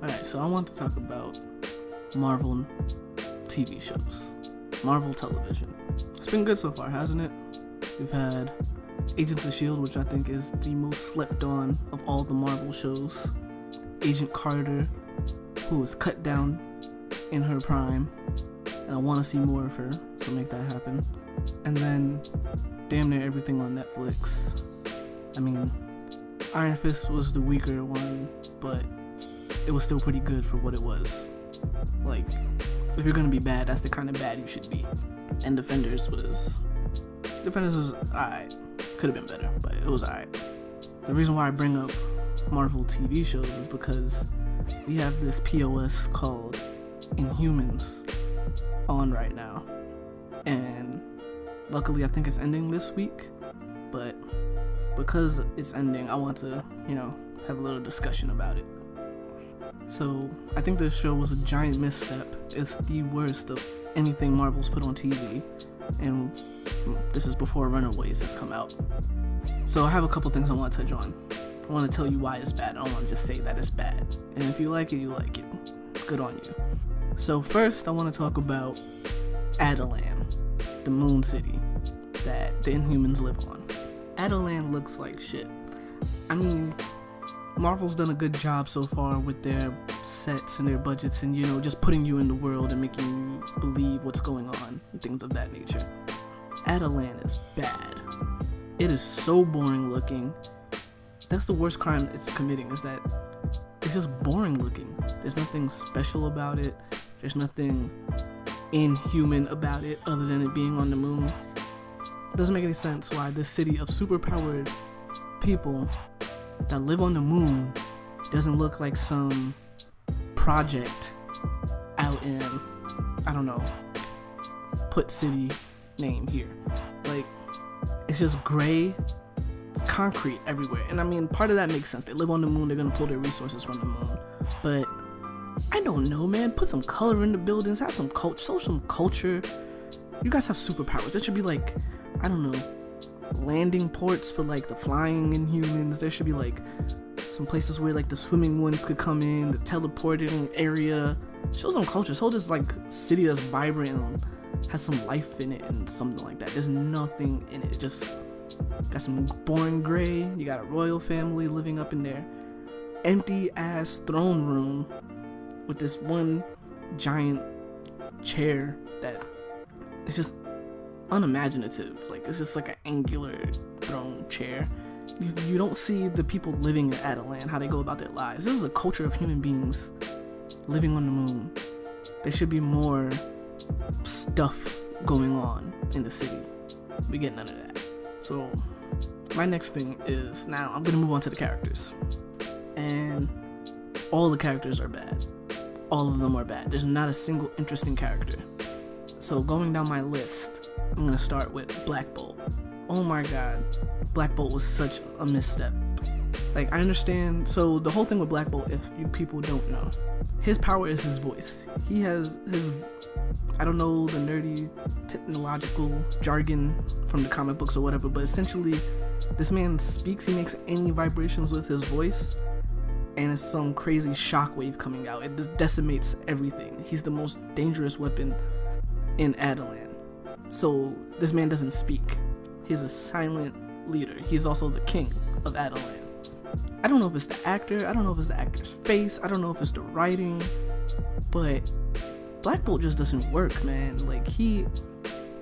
Alright, so I want to talk about Marvel TV shows. Marvel television. It's been good so far, hasn't it? We've had Agents of S.H.I.E.L.D., which I think is the most slept on of all the Marvel shows. Agent Carter, who was cut down in her prime, and I want to see more of her, so make that happen. And then damn near everything on Netflix. I mean, Iron Fist was the weaker one, but it was still pretty good for what it was. Like, if you're gonna be bad, that's the kind of bad you should be. And Defenders was alright. Could have been better, but it was alright. The reason why I bring up Marvel TV shows is because we have this POS called Inhumans on right now. And luckily I think it's ending this week, but because it's ending, I want to, have a little discussion about it. So I think this show was a giant misstep. It's the worst of anything Marvel's put on TV, and this is before Runaways has come out. So I have a couple things I want to touch on. I want to tell you why it's bad. I don't want to just say that it's bad. And if you like it, you like it. Good on you. So first, I want to talk about Adelan, the moon city that the Inhumans live on. Adelan looks like shit. I mean, Marvel's done a good job so far with their sets and their budgets and, just putting you in the world and making you believe what's going on and things of that nature. Adelan is bad. It is so boring looking. That's the worst crime it's committing, is that it's just boring looking. There's nothing special about it. There's nothing inhuman about it other than it being on the moon. It doesn't make any sense why this city of superpowered people that live on the moon doesn't look like some project out in, I don't know, put city name here. Like, it's just gray, it's concrete everywhere. And I mean, part of that makes sense. They live on the moon, they're gonna pull their resources from the moon. But I don't know, man. Put some color in the buildings, have some culture, show some culture. You guys have superpowers. There should be like, I don't know, landing ports for like the flying Inhumans. There should be like some places where like the swimming ones could come in, the teleporting area. Show some culture. Show this like city that's vibrant and has some life in it and something like that. There's nothing in it. Just got some boring gray. You got a royal family living up in their empty ass throne room with this one giant chair that is just unimaginative. Like, it's just like an angular throne chair. You don't see the people living in Adelan, how they go about their lives. This is a culture of human beings living on the moon. There should be more stuff going on in the city. We get none of that. So my next thing is, now I'm gonna move on to the characters. And all the characters are bad. All of them are bad. There's not a single interesting character. So going down my list, I'm gonna start with Black Bolt. Oh my god, Black Bolt was such a misstep. Like, I understand, so the whole thing with Black Bolt, if you people don't know, his power is his voice. He has his, I don't know the nerdy technological jargon from the comic books or whatever, but essentially this man speaks, he makes any vibrations with his voice, and it's some crazy shockwave coming out. It decimates everything. He's the most dangerous weapon in Adelan. So this man doesn't speak. He's a silent leader. He's also the king of Adelan. I don't know if it's the actor, I don't know if it's the actor's face, I don't know if it's the writing, but Black Bolt just doesn't work, man. Like, he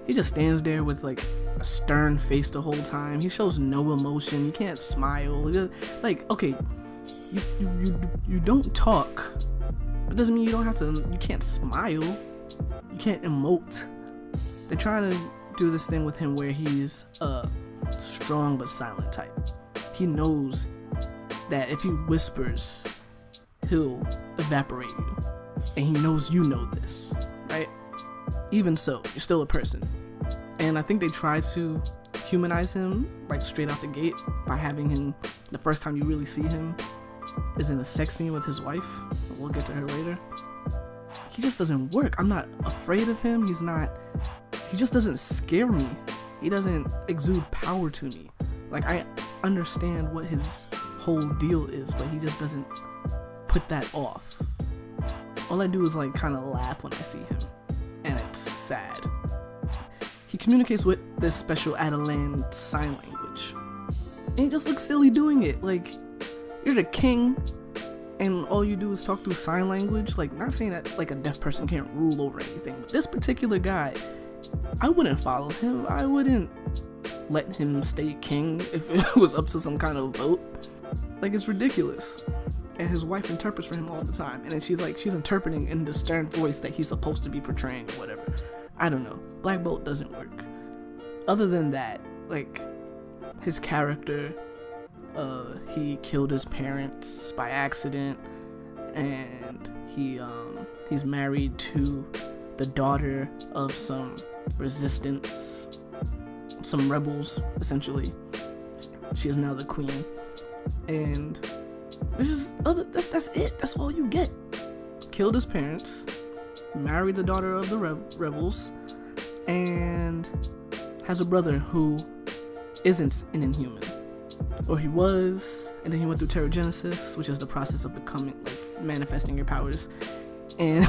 just stands there with like a stern face the whole time. He shows no emotion. He can't smile. Just, like, okay, you don't talk, but doesn't mean you can't smile. You can't emote. They're trying to do this thing with him where he's a strong but silent type. He knows that if he whispers, he'll evaporate you. And he knows you know this, right? Even so, you're still a person. And I think they try to humanize him, like, straight out the gate by having him, the first time you really see him is in a sex scene with his wife. We'll get to her later. He just doesn't work. I'm not afraid of him. He just doesn't scare me. He doesn't exude power to me. Like, I understand what his whole deal is, but he just doesn't put that off. All I do is like kind of laugh when I see him, and it's sad. He communicates with this special Atalan sign language, and he just looks silly doing it. Like, you're the king, and all you do is talk through sign language. Like, not saying that like a deaf person can't rule over anything, but this particular guy, I wouldn't follow him. I wouldn't let him stay king if it was up to some kind of vote. Like, it's ridiculous. And his wife interprets for him all the time, and then she's interpreting in the stern voice that he's supposed to be portraying or whatever. I don't know. Black Bolt doesn't work. Other than that, like, his character, he killed his parents by accident, and he's married to the daughter of some resistance, some rebels, essentially. She is now the queen, and that's it. That's all you get. Killed his parents, married the daughter of the rebels, and has a brother who isn't an Inhuman, or he was, and then he went through Pterogenesis, which is the process of becoming, like, manifesting your powers, and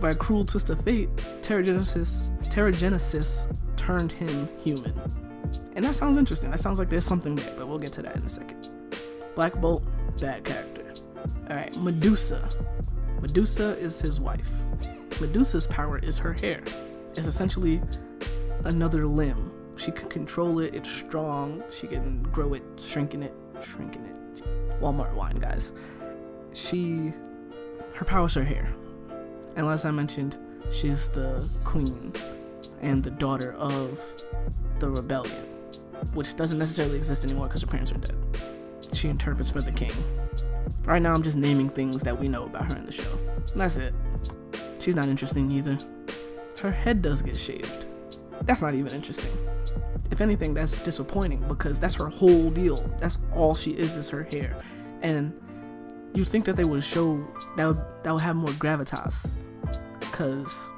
by a cruel twist of fate, Pterogenesis turned him human. And that sounds interesting. That sounds like there's something there, but we'll get to that in a second. Black Bolt, bad character. Alright, Medusa. Medusa is his wife. Medusa's power is her hair. It's essentially another limb. She can control it, it's strong, she can grow it, shrinking it. Walmart wine, guys. Her power is her hair. And as I mentioned, she's the queen and the daughter of the rebellion, which doesn't necessarily exist anymore because her parents are dead. She interprets for the king. Right now I'm just naming things that we know about her in the show. That's it. She's not interesting either. Her head does get shaved. That's not even interesting. If anything, that's disappointing because that's her whole deal. That's all she is her hair. And you'd think that they would show that would have more gravitas, because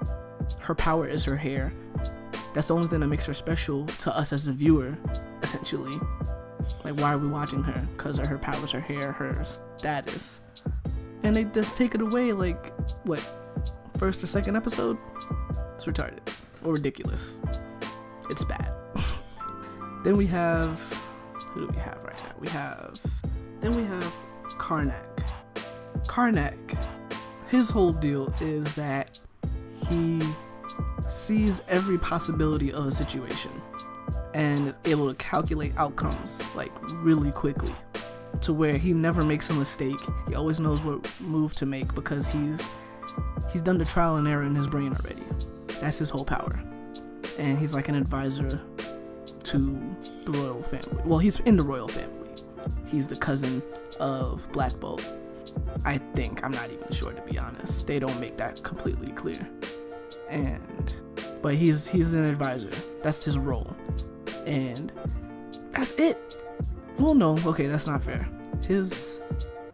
her power is her hair. That's the only thing that makes her special to us as a viewer, essentially. Like, why are we watching her? Because of her powers, her hair, her status. And they just take it away, like, what, first or second episode? It's retarded. Or ridiculous. It's bad. Then we have, who do we have right now? Then we have Karnak. Karnak, his whole deal is that he sees every possibility of a situation and is able to calculate outcomes, like, really quickly, to where he never makes a mistake. He always knows what move to make because he's done the trial and error in his brain already. That's his whole power. And he's like an advisor to the royal family. Well, he's in the royal family. He's the cousin of Black Bolt. I think. I'm not even sure, to be honest. They don't make that completely clear. But he's an advisor. That's his role. And that's it. Well, no, okay, that's not fair. His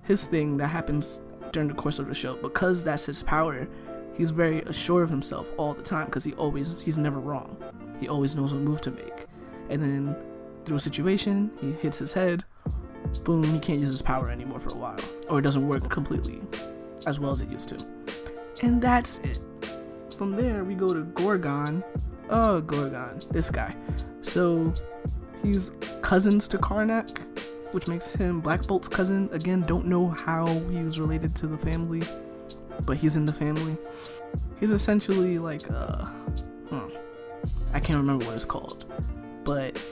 thing that happens during the course of the show, because that's his power, he's very assured of himself all the time because he's never wrong. He always knows what move to make. And then through a situation, he hits his head, boom, he can't use his power anymore for a while. Or it doesn't work completely as well as it used to. And that's it. From there, we go to Gorgon. Oh, Gorgon, this guy. So, he's cousins to Karnak, which makes him Black Bolt's cousin. Again, don't know how he's related to the family, but he's in the family. He's essentially like, I can't remember what it's called, but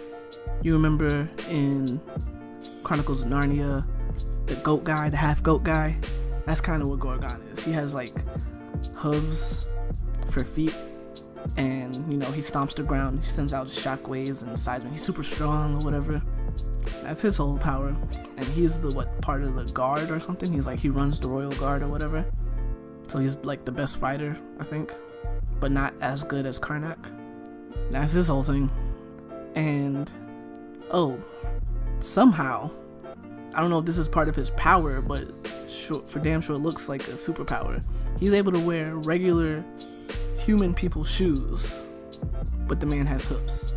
you remember in Chronicles of Narnia, the goat guy, the half goat guy? That's kind of what Gorgon is. He has like hooves for feet, and he stomps the ground, he sends out shockwaves and seismic. He's super strong or whatever. That's his whole power. And he's the part of the guard or something. He runs the royal guard or whatever. So he's like the best fighter, I think, but not as good as Karnak. That's his whole thing. And somehow, I don't know if this is part of his power, but for damn sure it looks like a superpower. He's able to wear regular human people's shoes, but the man has hooves.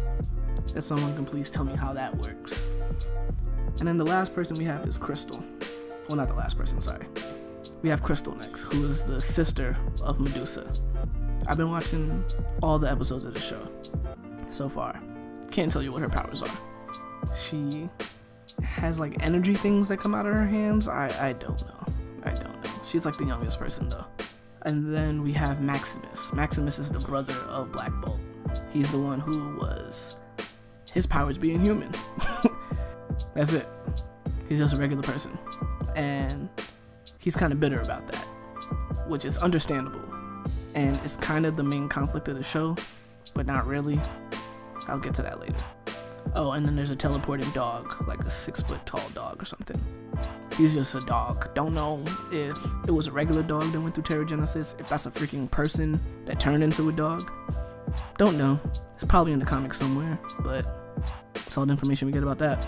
If someone can please tell me how that works. And then the last person we have is Crystal. Well, not the last person, sorry. We have Crystal next, who is the sister of Medusa. I've been watching all the episodes of the show so far. Can't tell you what her powers are. She has like energy things that come out of her hands. I don't know. She's like the youngest person though. And then we have Maximus. Maximus is the brother of Black Bolt. He's the one who was, his powers being human. That's it. He's just a regular person. And he's kind of bitter about that, which is understandable. And it's kind of the main conflict of the show, but not really. I'll get to that later. Oh, and then there's a teleporting dog, like a 6-foot tall dog or something. He's just a dog. Don't know if it was a regular dog that went through Terrigenesis, if that's a freaking person that turned into a dog. Don't know. It's probably in the comics somewhere, but that's all the information we get about that.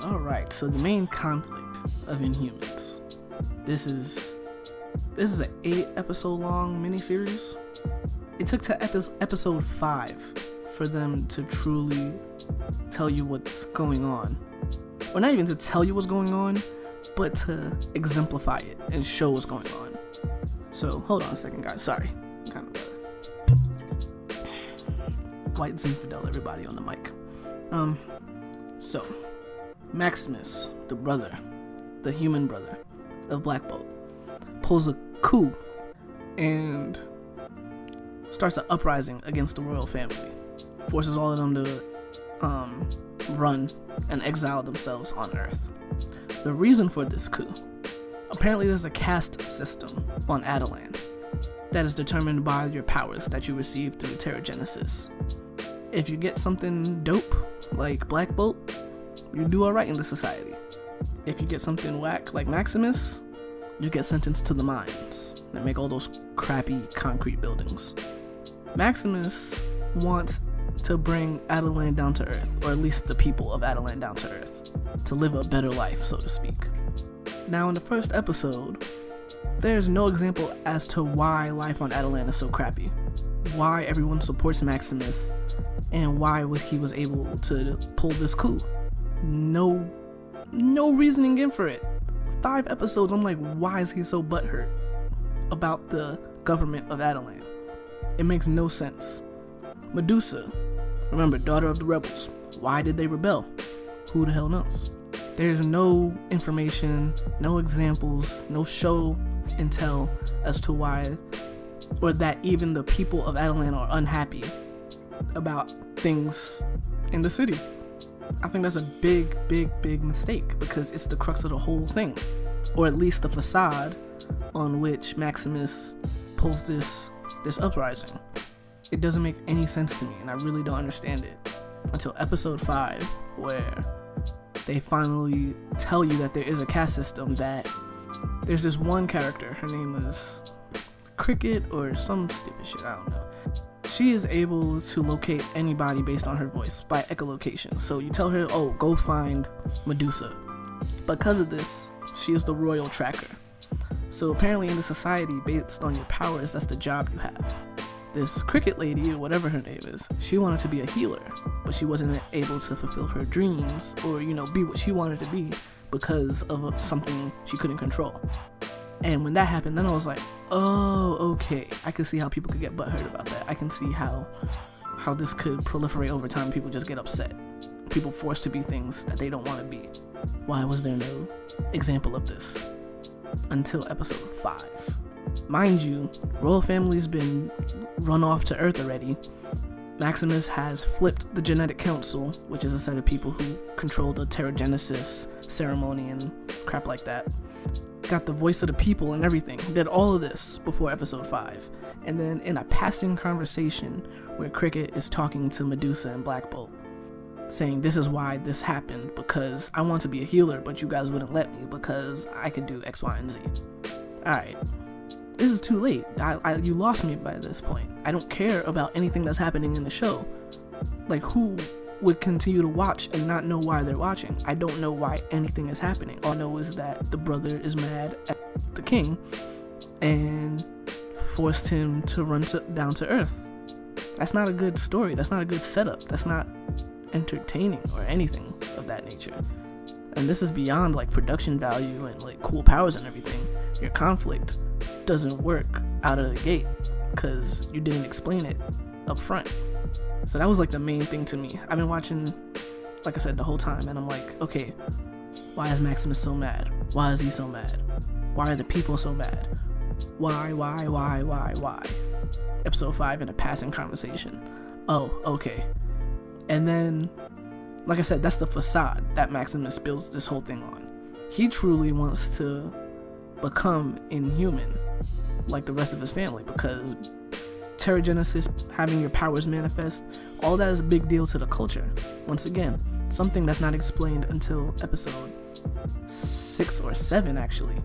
Alright, so the main conflict of Inhumans. This is an 8-episode long miniseries. It took to episode 5 for them to truly tell you what's going on. Or not even to tell you what's going on, but to exemplify it and show what's going on. So, hold on a second, guys. Sorry. I'm kind of white Zinfidel, everybody on the mic. So, Maximus, the brother, the human brother of Black Bolt, pulls a coup and starts an uprising against the royal family. Forces all of them to run and exile themselves on Earth. The reason for this coup, apparently there's a caste system on Adelan that is determined by your powers that you receive through Terrigenesis. If you get something dope, like Black Bolt, you do alright in the society. If you get something whack, like Maximus, you get sentenced to the mines that make all those crappy concrete buildings. Maximus wants to bring Adelan down to Earth, or at least the people of Adelan down to Earth, to live a better life, so to speak. Now, in the first episode, there's no example as to why life on Adelan is so crappy, why everyone supports Maximus, and why he was able to pull this coup. No reasoning given for it. 5 episodes, I'm like, why is he so butthurt about the government of Adelan? It makes no sense. Medusa, remember, daughter of the rebels. Why did they rebel? Who the hell knows? There's no information, no examples, no show and tell as to why, or that even the people of Adelan are unhappy about things in the city. I think that's a big mistake, because it's the crux of the whole thing, or at least the facade on which Maximus pulls this uprising. It doesn't make any sense to me, and I really don't understand it until episode 5, where they finally tell you that there is a caste system, that there's this one character, her name is Cricket or some stupid shit, I don't know. She is able to locate anybody based on her voice by echolocation. So you tell her, oh, go find Medusa. Because of this, she is the royal tracker. So apparently in the society, based on your powers, that's the job you have. This Cricket lady, or whatever her name is, she wanted to be a healer, but she wasn't able to fulfill her dreams or, be what she wanted to be because of something she couldn't control. And when that happened, then I was like, oh, okay. I can see how people could get butthurt about that. I can see how this could proliferate over time. People just get upset. People forced to be things that they don't want to be. Why was there no example of this until episode 5? Mind you, royal family's been run off to Earth already. Maximus has flipped the genetic council, which is a set of people who control the Terrigenesis ceremony and crap like that. Got the voice of the people and everything. Did all of this before episode 5. And then in a passing conversation where Cricket is talking to Medusa and Black Bolt, saying this is why this happened, because I want to be a healer, but you guys wouldn't let me because I could do X, Y, and Z. Alright. This is too late. You lost me by this point. I don't care about anything that's happening in the show. Like, who would continue to watch and not know why they're watching? I don't know why anything is happening. All I know is that the brother is mad at the king and forced him to run down to Earth. That's not a good story. That's not a good setup. That's not entertaining or anything of that nature. And this is beyond like production value and like cool powers and everything. Your conflict doesn't work out of the gate because you didn't explain it up front. So that was like the main thing to me. I've been watching, like I said, the whole time, and I'm like, okay, why is Maximus so mad? Why is he so mad? Why are the people so mad? Why? Episode 5 in a passing conversation. Oh, okay. And then, like I said, that's the facade that Maximus builds this whole thing on. He truly wants to become inhuman like the rest of his family, because Terrigenesis, having your powers manifest, all that is a big deal to the culture. Once again, something that's not explained until episode 6 or 7 actually.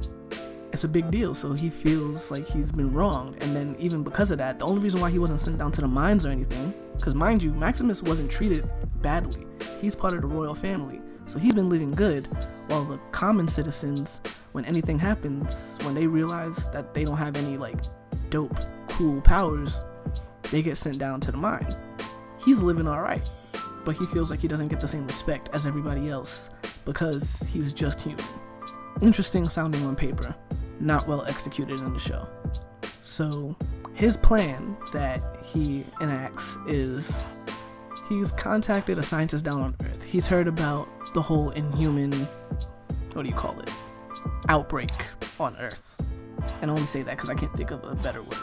It's a big deal, so he feels like he's been wronged, and then even because of that, the only reason why he wasn't sent down to the mines or anything, because mind you, Maximus wasn't treated badly. He's part of the royal family, so he's been living good, while the common citizens, when anything happens, when they realize that they don't have any like dope, cool powers, they get sent down to the mine. He's living alright, but he feels like he doesn't get the same respect as everybody else because he's just human. Interesting sounding on paper, not well executed in the show. So his plan that he enacts is he's contacted a scientist down on Earth. He's heard about the whole Inhuman, outbreak on Earth. And I only say that because I can't think of a better word.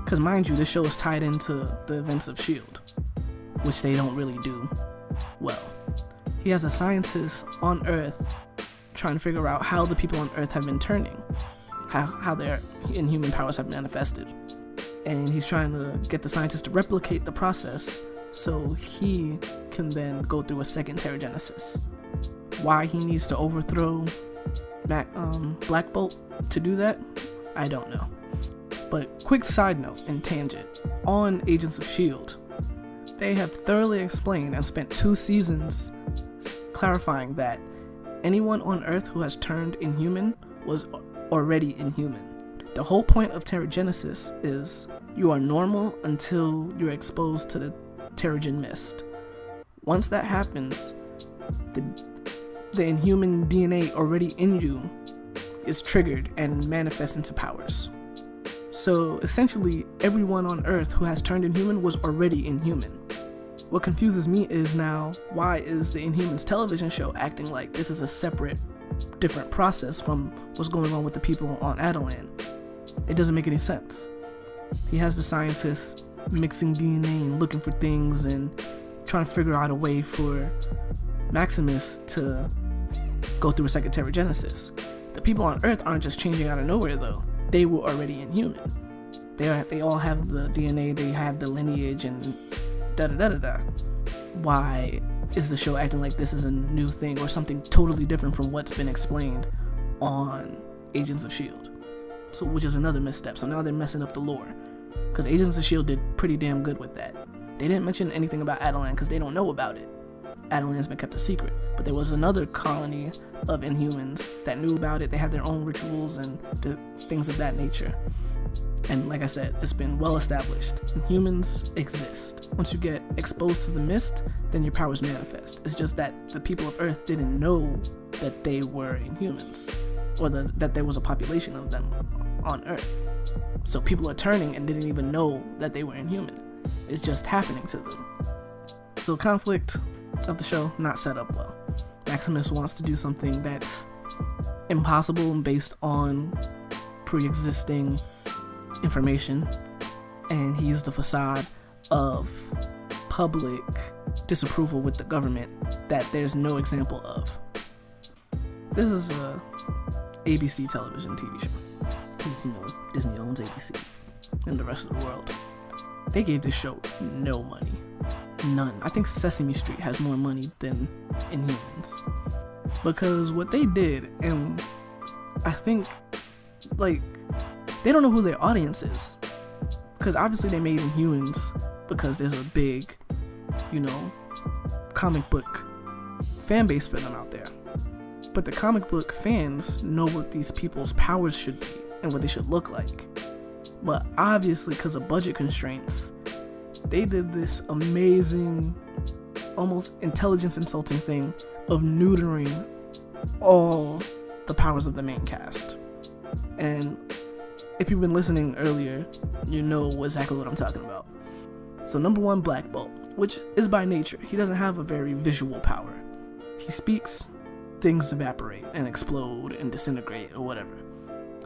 Because mind you, this show is tied into the events of S.H.I.E.L.D., which they don't really do well. He has a scientist on Earth trying to figure out how the people on Earth have been turning, how their inhuman powers have manifested. And he's trying to get the scientist to replicate the process so he can then go through a second Terrigenesis. Why he needs to overthrow Black Bolt to do that, I don't know. But quick side note and tangent, on Agents of S.H.I.E.L.D., they have thoroughly explained and spent 2 seasons clarifying that anyone on Earth who has turned inhuman was already inhuman. The whole point of Terrigenesis is you are normal until you're exposed to the Terrigen mist. Once that happens, the inhuman DNA already in you is triggered and manifests into powers. So essentially, everyone on Earth who has turned inhuman was already inhuman. What confuses me is now, why is the Inhumans television show acting like this is a separate, different process from what's going on with the people on Adelan? It doesn't make any sense. He has the scientists mixing DNA and looking for things and trying to figure out a way for Maximus to go through a second Terrigenesis. The people on Earth aren't just changing out of nowhere though. They were already inhuman. They all have the DNA, they have the lineage and da-da-da-da-da. Why is the show acting like this is a new thing or something totally different from what's been explained on Agents of S.H.I.E.L.D.? So, which is another misstep. So now they're messing up the lore. Because Agents of S.H.I.E.L.D. did pretty damn good with that. They didn't mention anything about Adelan because they don't know about it. Adelan's been kept a secret. But there was another colony of Inhumans that knew about it. They had their own rituals and things of that nature. And like I said, it's been well established. Inhumans exist. Once you get exposed to the mist, then your powers manifest. It's just that the people of Earth didn't know that they were Inhumans, or that there was a population of them on Earth. So people are turning and didn't even know that they were Inhuman. It's just happening to them. So conflict of the show, not set up well. Maximus wants to do something that's impossible based on pre-existing information, and he used the facade of public disapproval with the government that there's no example of. This is a ABC television TV show, because Disney owns ABC and the rest of the world. They gave this show no money, none. I think Sesame Street has more money than Inhumans, because what they did, and I think they don't know who their audience is, because obviously they made Inhumans because there's a big, comic book fan base for them out there. But the comic book fans know what these people's powers should be and what they should look like. But obviously, because of budget constraints, they did this amazing, almost intelligence insulting thing of neutering all the powers of the main cast. And if you've been listening earlier, you know exactly what I'm talking about. So number 1, Black Bolt, which is by nature. He doesn't have a very visual power. He speaks, things evaporate and explode and disintegrate or whatever.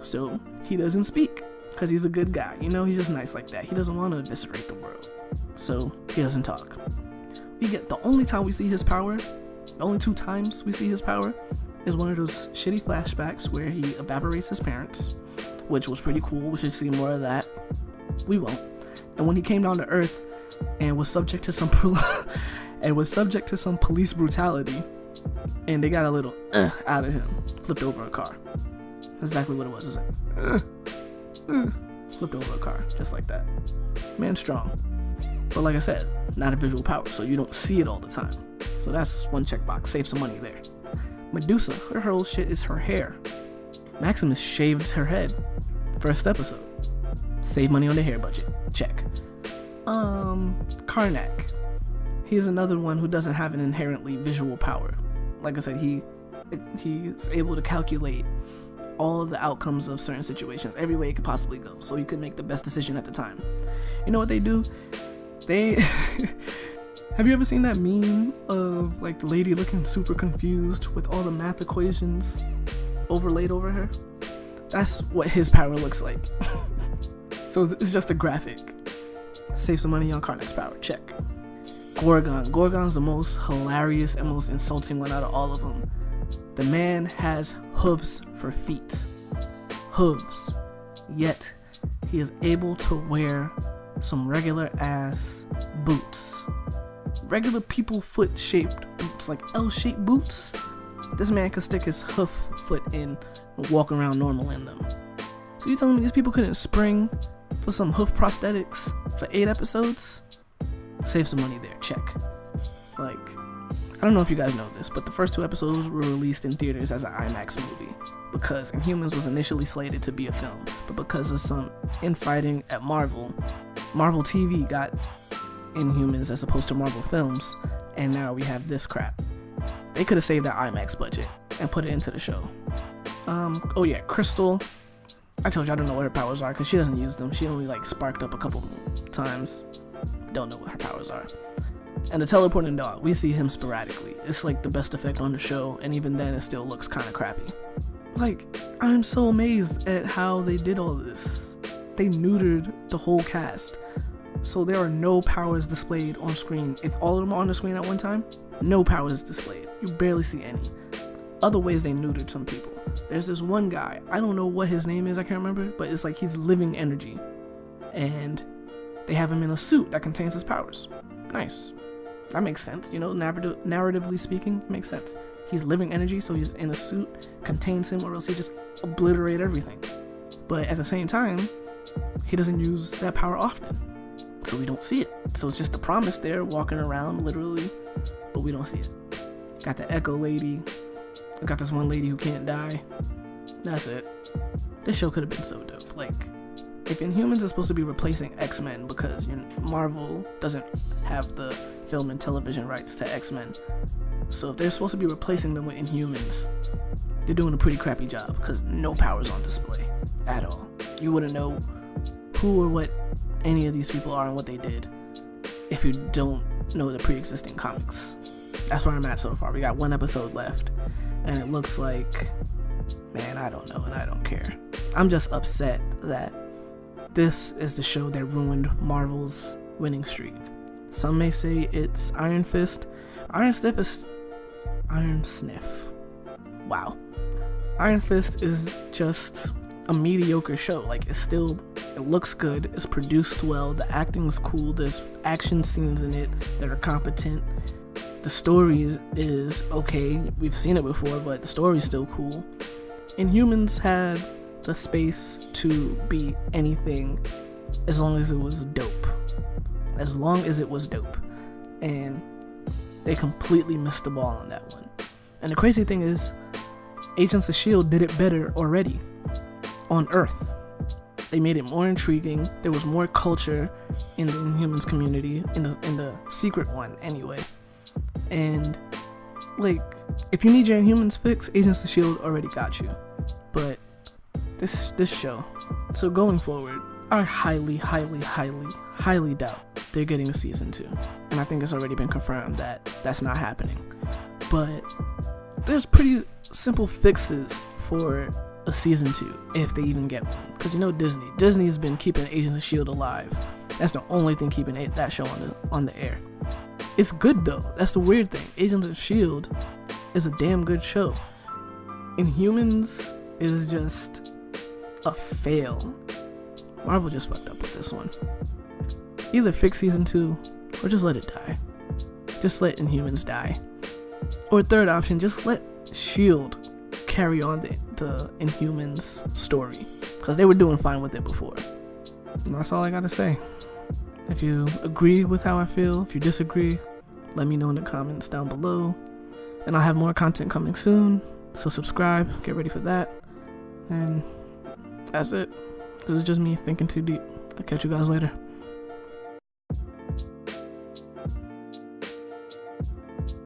So he doesn't speak because he's a good guy. He's just nice like that. He doesn't want to eviscerate the world. So he doesn't talk. The only time we see his power, the only 2 times we see his power, is one of those shitty flashbacks where he evaporates his parents, which was pretty cool. We should see more of that. We won't. And when he came down to Earth and was subject to some police brutality, and they got a little out of him, flipped over a car. That's exactly what it was. It's like flipped over a car, just like that. Man strong. But like I said, not a visual power, so you don't see it all the time. So that's one checkbox. Save some money there. Medusa, her whole shit is her hair. Maximus shaved her head. First episode. Save money on the hair budget. Check. Karnak. He's another one who doesn't have an inherently visual power. Like I said, he's able to calculate all the outcomes of certain situations, every way it could possibly go, so he could make the best decision at the time. You know what they do? Have you ever seen that meme of like the lady looking super confused with all the math equations overlaid over her? That's what his power looks like. So it's just a graphic. Save some money on Karnak's power. Check. Gorgon. Gorgon's the most hilarious and most insulting one out of all of them. The man has hooves for feet. Hooves. Yet he is able to wear some regular ass boots. Regular people foot shaped boots, like L-shaped boots. This man could stick his hoof foot in and walk around normal in them. So you telling me these people couldn't spring for some hoof prosthetics for 8 episodes? Save some money there. Check. Like, I don't know if you guys know this, but the first 2 episodes were released in theaters as an IMAX movie because Inhumans was initially slated to be a film, but because of some infighting at Marvel TV got Inhumans as opposed to Marvel Films, and now we have this crap. They could have saved that IMAX budget and put it into the show. Oh yeah, Crystal. I told you I don't know what her powers are because she doesn't use them. She only like sparked up a couple times. Don't know what her powers are. And the teleporting dog, we see him sporadically. It's like the best effect on the show, and even then it still looks kind of crappy. Like, I'm so amazed at how they did all this. They neutered the whole cast. So there are no powers displayed on screen. If all of them are on the screen at one time, no powers displayed. You barely see any. Other ways they neutered some people. There's this one guy, I don't know what his name is, I can't remember, but it's like he's living energy. And they have him in a suit that contains his powers. Nice. That makes sense, narratively speaking, it makes sense. He's living energy, so he's in a suit, contains him, or else he just obliterate everything. But at the same time, he doesn't use that power often, so we don't see it. So it's just the promise there, walking around literally, but we don't see it. Got the Echo lady, got this one lady who can't die. That's it. This show could have been so dope. Like, if Inhumans is supposed to be replacing X-Men because Marvel doesn't have the film and television rights to X-Men, so if they're supposed to be replacing them with Inhumans, they're doing a pretty crappy job because no powers on display at all. You wouldn't know who or what any of these people are and what they did if you don't know the pre-existing comics. That's where I'm at so far. We got 1 episode left, and it looks like, man, I don't know and I don't care. I'm just upset that this is the show that ruined Marvel's winning streak. Some may say it's Iron Fist. Iron Sniff. Wow. Iron Fist is just a mediocre show. Like, it looks good, it's produced well, the acting's cool, there's action scenes in it that are competent. The story is okay, we've seen it before, but the story's still cool. Inhumans had the space to be anything as long as it was dope. As long as it was dope. And they completely missed the ball on that one. And the crazy thing is, Agents of S.H.I.E.L.D. did it better already on Earth. They made it more intriguing. There was more culture in the Inhumans community, in the secret one anyway. And like, if you need your Inhumans fix, Agents of S.H.I.E.L.D. already got you. But this show, so going forward, I highly doubt they're getting a season 2. And I think it's already been confirmed that that's not happening. But there's pretty simple fixes for a season 2 if they even get one. Because you know Disney's been keeping Agents of S.H.I.E.L.D. alive. That's the only thing keeping that show on the air. It's good though. That's the weird thing. Agents of S.H.I.E.L.D. is a damn good show. Inhumans is just a fail. Marvel just fucked up with this one. Either fix season 2 or just let it die. Just let Inhumans die. Or third option, just let S.H.I.E.L.D. carry on the Inhumans story, because they were doing fine with it before. And that's all I gotta say. If you agree with how I feel, if you disagree, let me know in the comments down below. And I'll have more content coming soon, so subscribe, get ready for that. And that's it. This is just me thinking too deep. I'll catch you guys later.